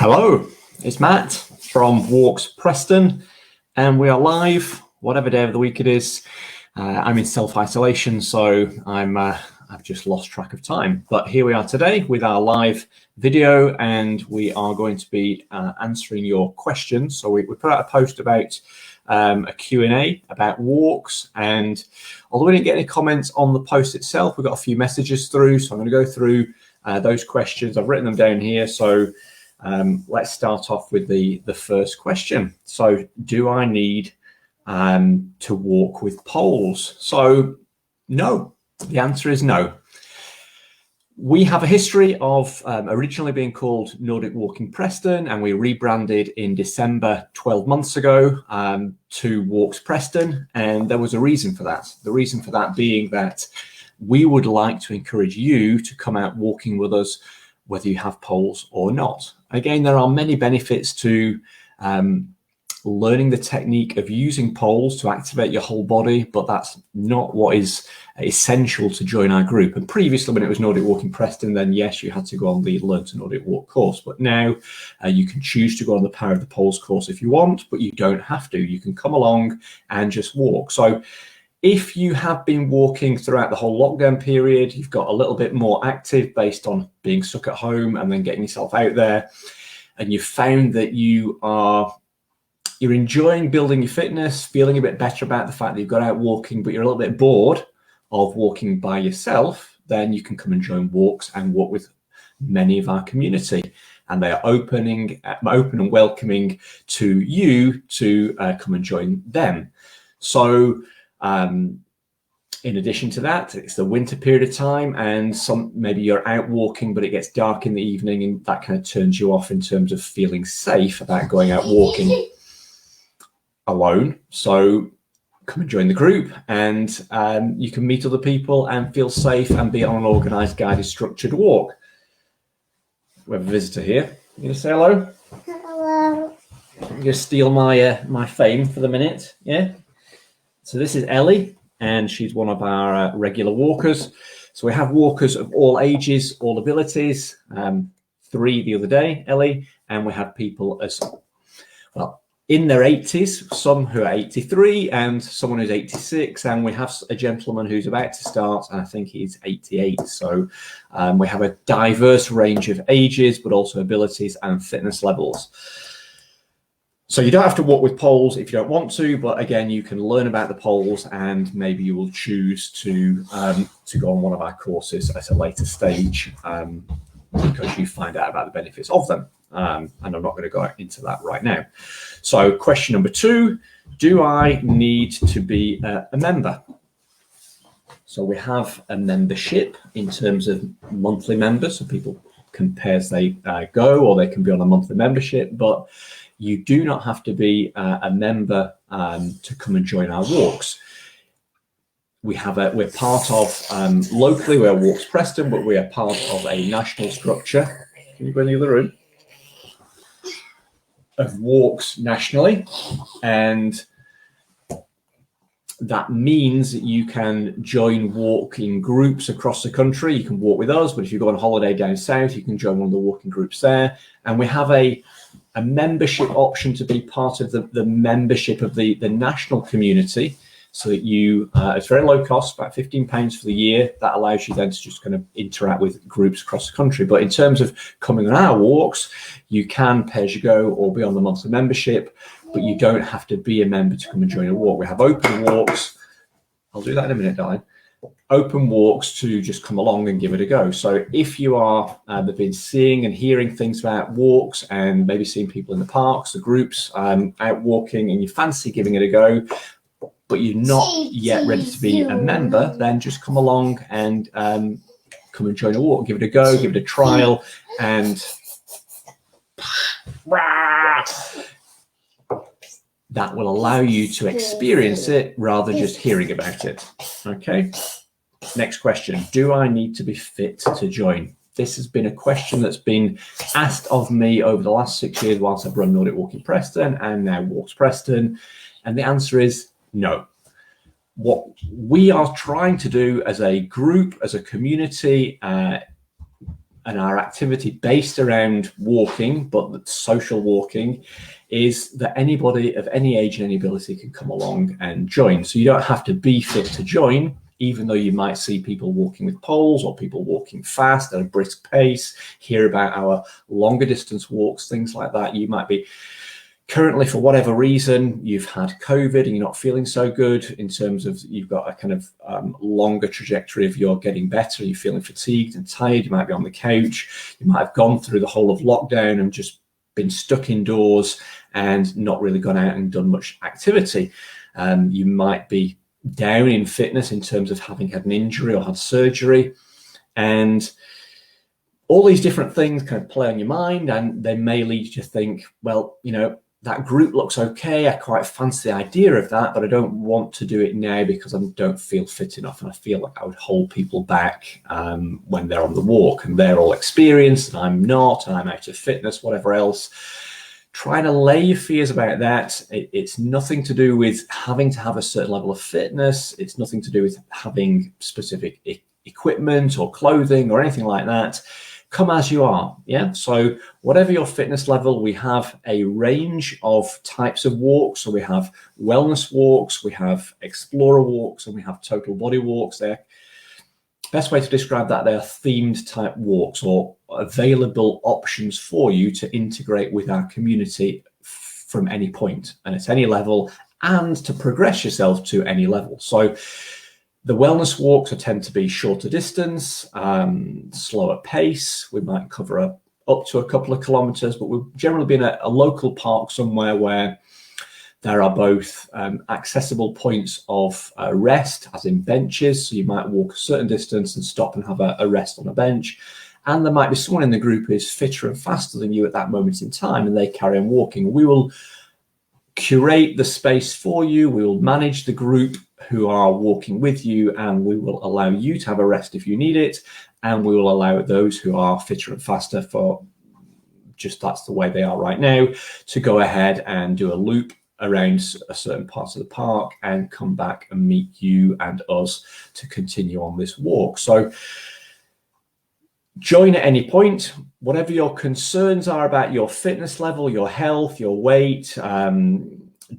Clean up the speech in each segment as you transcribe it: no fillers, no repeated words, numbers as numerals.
Hello, it's Matt from Walx Preston, and we are live, whatever day of the week it is. I'm in self-isolation, so I've just lost track of time. But here we are today with our live video, and we are going to be answering your questions. So we put out a post about a Q&A about walks, and although we didn't get any comments on the post itself, we got a few messages through, so I'm going to go through those questions. I've written them down here, so let's start off with the first question. So, do I need to walk with poles? So, no. The answer is no. We have a history of originally being called Nordic Walking Preston, and we rebranded in December 12 months ago to Walx Preston, and there was a reason for that. The reason for that being that we would like to encourage you to come out walking with us, whether you have poles or not. Again, there are many benefits to learning the technique of using poles to activate your whole body, but that's not what is essential to join our group. And previously, when it was Nordic Walking Preston, then yes, you had to go on the Learn to Nordic Walk course. But now you can choose to go on the Power of the Poles course if you want, but you don't have to. You can come along and just walk. So if you have been walking throughout the whole lockdown period, you've got a little bit more active based on being stuck at home and then getting yourself out there, and you found that you're enjoying building your fitness, feeling a bit better about the fact that you've got out walking, but you're a little bit bored of walking by yourself, then you can come and join Walx and walk with many of our community. And they are open and welcoming to you to come and join them. So in addition to that, it's the winter period of time, and maybe you're out walking, but it gets dark in the evening, and that kind of turns you off in terms of feeling safe about going out walking alone. So come and join the group, and you can meet other people and feel safe and be on an organized, guided, structured walk. We have a visitor here. You gonna say hello? Hello. I'm gonna steal my fame for the minute. Yeah. So this is Ellie, and she's one of our regular walkers. So we have walkers of all ages, all abilities. 3 the other day, Ellie, and we have people as well in their 80s, some who are 83 and someone who's 86, and we have a gentleman who's about to start, and I think he's 88. So we have a diverse range of ages, but also abilities and fitness levels. So you don't have to walk with poles if you don't want to, but again, you can learn about the poles, and maybe you will choose to go on one of our courses at a later stage because you find out about the benefits of them. And I'm not going to go into that right now. So question number 2, do I need to be a member? So we have a membership in terms of monthly members, so people can pay as they go, or they can be on a monthly membership, but you do not have to be a member to come and join our walks. We're part of, locally we're Walx Preston, but we are part of a national structure. Can you go in the other room? Of walks nationally, and that means that you can join walking groups across the country. You can walk with us, but if you go on holiday down south, you can join one of the walking groups there. And we have a membership option to be part of the membership of the national community, so that it's very low cost, about £15 for the year. That allows you then to just kind of interact with groups across the country. But in terms of coming on our walks, you can pay as you go or be on the monthly membership, but you don't have to be a member to come and join a walk. We have open walks. I'll do that in a minute, darling. Open walks to just come along and give it a go. So if you have been seeing and hearing things about walks, and maybe seeing people in the parks, the groups out walking, and you fancy giving it a go, but you're not yet ready to be a member, then just come along and come and join a walk, give it a go, give it a trial, and that will allow you to experience it rather than just hearing about it. Okay. Next question. Do I need to be fit to join? This has been a question that's been asked of me over the last 6 years whilst I've run Nordic Walking Preston and now Walx Preston. And the answer is no. What we are trying to do as a group, as a community, and our activity based around walking, but social walking, is that anybody of any age and any ability can come along and join. So you don't have to be fit to join, even though you might see people walking with poles or people walking fast at a brisk pace, hear about our longer distance walks, things like that. You might be currently, for whatever reason, you've had COVID and you're not feeling so good in terms of you've got a kind of longer trajectory of you're getting better, you're feeling fatigued and tired, you might be on the couch, you might have gone through the whole of lockdown and just been stuck indoors and not really gone out and done much activity. You might be down in fitness in terms of having had an injury or had surgery, and all these different things kind of play on your mind, and they may lead you to think, well, you know, that group looks okay, I quite fancy the idea of that, but I don't want to do it now because I don't feel fit enough, and I feel like I would hold people back when they're on the walk and they're all experienced and I'm not, and I'm out of fitness, whatever else. Try to lay your fears about that. It's nothing to do with having to have a certain level of fitness. It's nothing to do with having specific equipment or clothing or anything like that. Come as you are, yeah? So whatever your fitness level, we have a range of types of walks. So we have wellness walks, we have explorer walks, and we have total body walks. They're best way to describe that, they are themed type walks or available options for you to integrate with our community from any point and at any level, and to progress yourself to any level. So the wellness walks tend to be shorter distance, slower pace. We might cover up to a couple of kilometers, but we'll generally be in a local park somewhere where there are both accessible points of rest, as in benches. So you might walk a certain distance and stop and have a rest on a bench. And there might be someone in the group who is fitter and faster than you at that moment in time, and they carry on walking. We will curate the space for you. We will manage the group who are walking with you, and we will allow you to have a rest if you need it. And we will allow those who are fitter and faster, for just that's the way they are right now, to go ahead and do a loop around a certain part of the park and come back and meet you and us to continue on this walk. So join at any point. Whatever your concerns are about your fitness level, your health, your weight,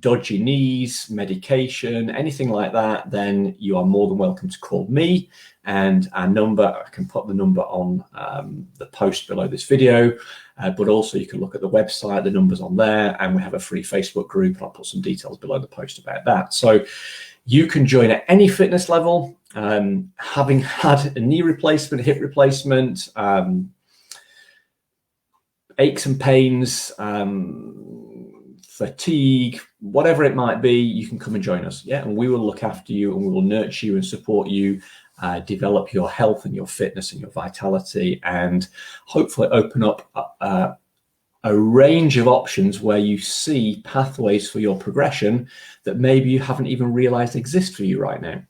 dodgy knees, medication, anything like that, then you are more than welcome to call me. And our number, I can put the number on the post below this video, but also you can look at the website, the number's on there, and we have a free Facebook group, and I'll put some details below the post about that. So you can join at any fitness level. Having had a knee replacement, hip replacement, aches and pains, fatigue, whatever it might be, you can come and join us. Yeah, and we will look after you, and we will nurture you and support you, develop your health and your fitness and your vitality, and hopefully open up a range of options where you see pathways for your progression that maybe you haven't even realized exist for you right now.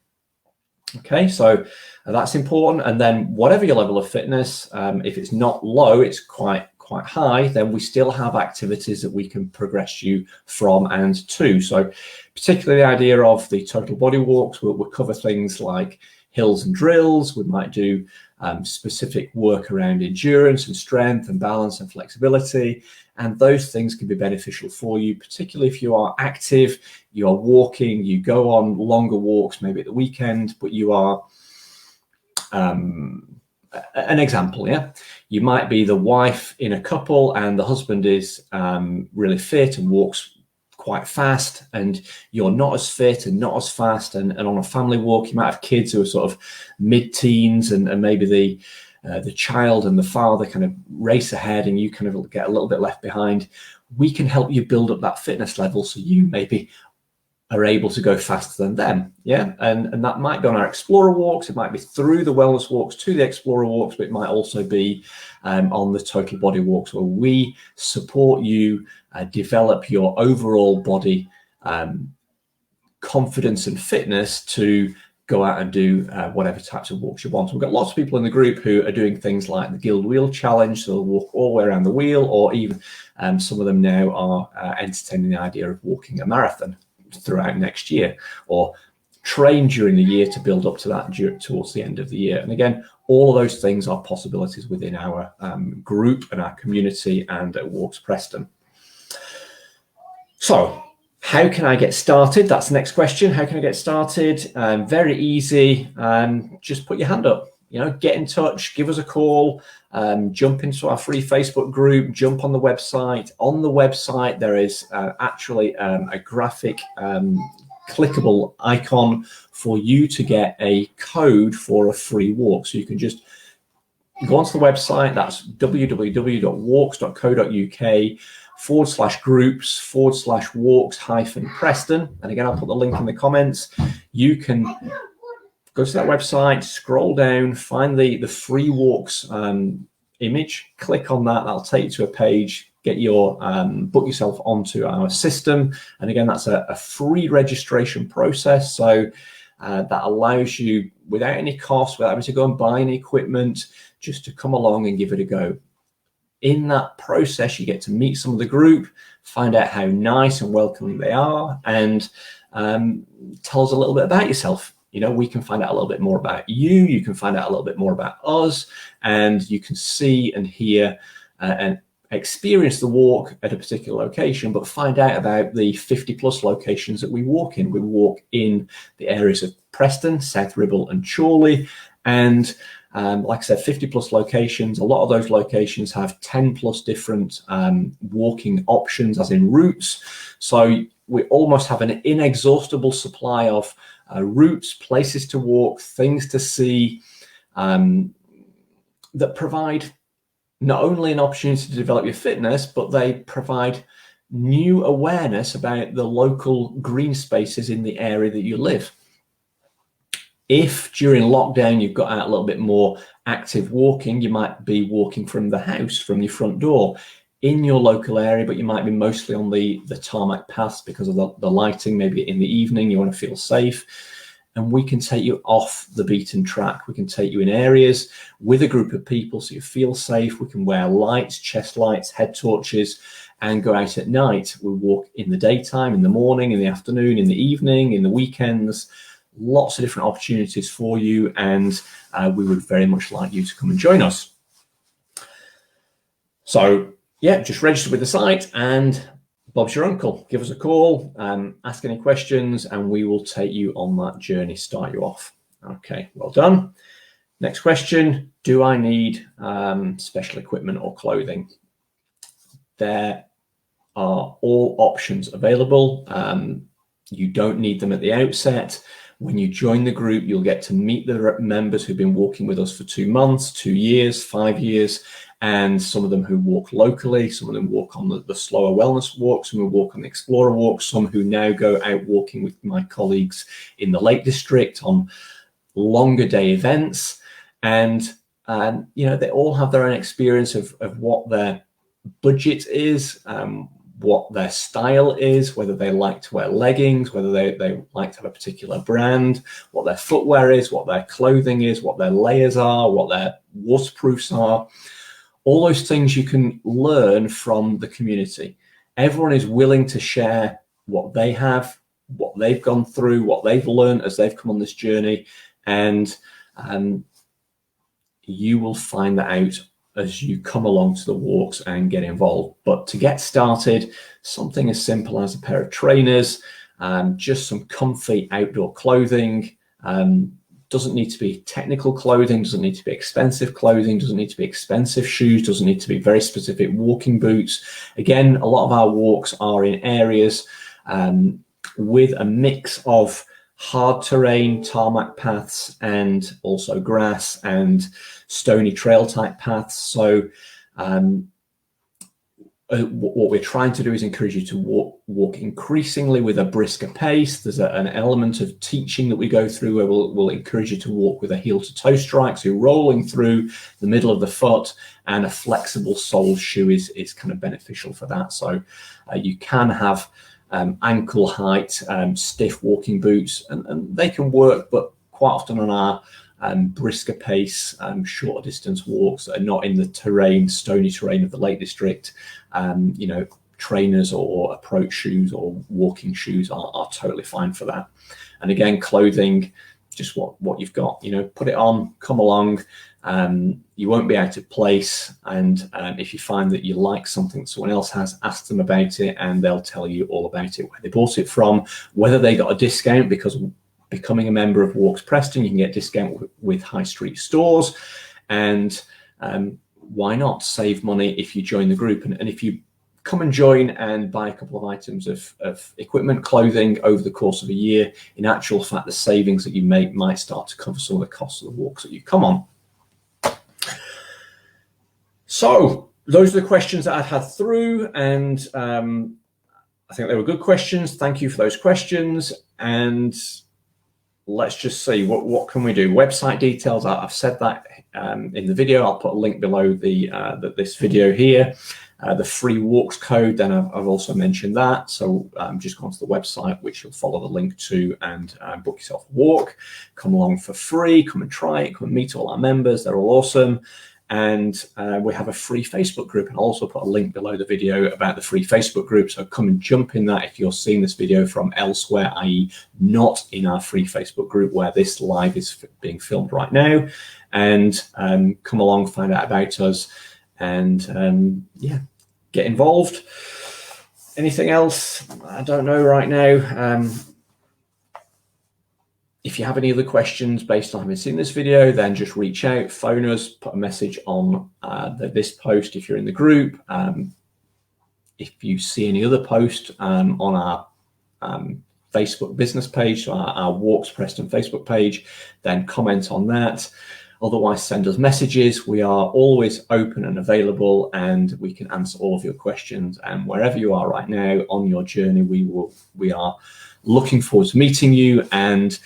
Okay, so that's important. And then whatever your level of fitness, if it's not low, it's quite high, then we still have activities that we can progress you from and to. So particularly the idea of the total body walks, we'll cover things like hills and drills. We might do specific work around endurance and strength and balance and flexibility. And those things can be beneficial for you, particularly if you are active, you are walking, you go on longer walks, maybe at the weekend, but you are, an example, yeah? You might be the wife in a couple and the husband is really fit and walks quite fast, and you're not as fit and not as fast, and on a family walk you might have kids who are sort of mid-teens, and maybe the child and the father kind of race ahead and you kind of get a little bit left behind. We can help you build up that fitness level so you maybe are able to go faster than them. Yeah, and that might be on our explorer walks, it might be through the wellness walks to the explorer walks, but it might also be on the total body walks, where we support you develop your overall body confidence and fitness to go out and do whatever types of walks you want. We've got lots of people in the group who are doing things like the Guild Wheel Challenge, so they'll walk all the way around the wheel, or even some of them now are entertaining the idea of walking a marathon throughout next year, or train during the year to build up to that towards the end of the year. And again, All of those things are possibilities within our group and our community and at Walx Preston. So how can I get started? That's the next question. How can I get started? Very easy. Just put your hand up, get in touch, give us a call, jump into our free Facebook group, jump on the website. On the website, there is actually a graphic clickable icon for you to get a code for a free walk. So you can just go onto the website. That's www.walx.co.uk/groups/walks-preston. And again, I'll put the link in the comments. You can go to that website, scroll down, find the free walks image, click on that. That'll take you to a page. Get your book yourself onto our system, and again, that's a free registration process. So that allows you, without any cost, without having to go and buy any equipment, just to come along and give it a go. In that process, you get to meet some of the group, find out how nice and welcoming they are, and tell us a little bit about yourself. We can find out a little bit more about you. You can find out a little bit more about us, and you can see and hear and experience the walk at a particular location, but find out about the 50+ locations that we walk in. We walk in the areas of Preston, South Ribble and Chorley, and like I said, 50+ locations. A lot of those locations have 10+ different walking options, as in routes. So we almost have an inexhaustible supply of routes, places to walk, things to see, that provide not only an opportunity to develop your fitness, but they provide new awareness about the local green spaces in the area that you live. If during lockdown you've got out a little bit more active walking, you might be walking from the house, from your front door in your local area, but you might be mostly on the tarmac paths because of the lighting. Maybe in the evening you want to feel safe, and we can take you off the beaten track. We can take you in areas with a group of people so you feel safe. We can wear lights, chest lights, head torches, and go out at night. We walk in the daytime, in the morning, in the afternoon, in the evening, in the weekends. Lots of different opportunities for you, and we would very much like you to come and join us. So yeah, just register with the site and Bob's your uncle. Give us a call, ask any questions, and we will take you on that journey, start you off. Okay, well done. Next question, do I need special equipment or clothing? There are all options available. You don't need them at the outset. When you join the group, you'll get to meet the members who've been walking with us for 2 months, 2 years, 5 years, and some of them who walk locally, some of them walk on the slower wellness walk, some who walk on the explorer walk, some who now go out walking with my colleagues in the Lake District on longer day events. And they all have their own experience of what their budget is, what their style is, whether they like to wear leggings, whether they like to have a particular brand, what their footwear is, what their clothing is, what their layers are, what their waterproofs are. All those things you can learn from the community. Everyone is willing to share what they have, what they've gone through, what they've learned as they've come on this journey, and you will find that out as you come along to the walks and get involved. But to get started, something as simple as a pair of trainers, just some comfy outdoor clothing, doesn't need to be technical clothing, doesn't need to be expensive clothing, doesn't need to be expensive shoes, doesn't need to be very specific walking boots. Again, a lot of our walks are in areas with a mix of hard terrain, tarmac paths, and also grass and stony trail type paths. So what we're trying to do is encourage you to walk increasingly with a brisker pace. There's an element of teaching that we go through where we'll encourage you to walk with a heel to toe strike, so rolling through the middle of the foot, and a flexible sole shoe is kind of beneficial for that. So you can have ankle height, stiff walking boots, and they can work, but quite often on our brisker pace, shorter distance walks that are not in the stony terrain of the Lake District, trainers or approach shoes or walking shoes are totally fine for that. And again, clothing, just what you've got. You know, put it on, come along. You won't be out of place, and if you find that you like something that someone else has, ask them about it and they'll tell you all about it, where they bought it from, whether they got a discount, because becoming a member of Walx Preston, you can get a discount with high street stores, and why not save money if you join the group. And if you come and join and buy a couple of items of equipment, clothing over the course of a year, in actual fact, the savings that you make might start to cover some of the costs of the walks that you come on. So those are the questions that I've had through, and I think they were good questions. Thank you for those questions. And let's just see, what can we do? Website details, I've said that in the video. I'll put a link below this video here. The free Walx code, then I've also mentioned that. So just go onto the website, which you'll follow the link to, and book yourself a walk. Come along for free, come and try it, come and meet all our members. They're all awesome. And we have a free Facebook group, and I'll also put a link below the video about the free Facebook group. So come and jump in that if you're seeing this video from elsewhere, i.e. not in our free Facebook group where this live is being filmed right now. And come along, find out about us, and yeah, get involved. Anything else? I don't know right now. If you have any other questions based on having seen this video, then just reach out, phone us, put a message on this post if you're in the group. If you see any other post on our Facebook business page, so our Walx Preston Facebook page, then comment on that. Otherwise, send us messages. We are always open and available, and we can answer all of your questions. And wherever you are right now on your journey, we are looking forward to meeting you, and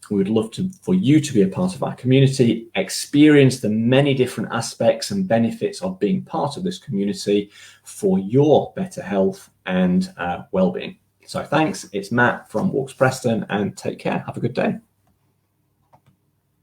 we would love for you to be a part of our community, experience the many different aspects and benefits of being part of this community for your better health and well-being. So thanks. It's Matt from Walx Preston, and take care. Have a good day.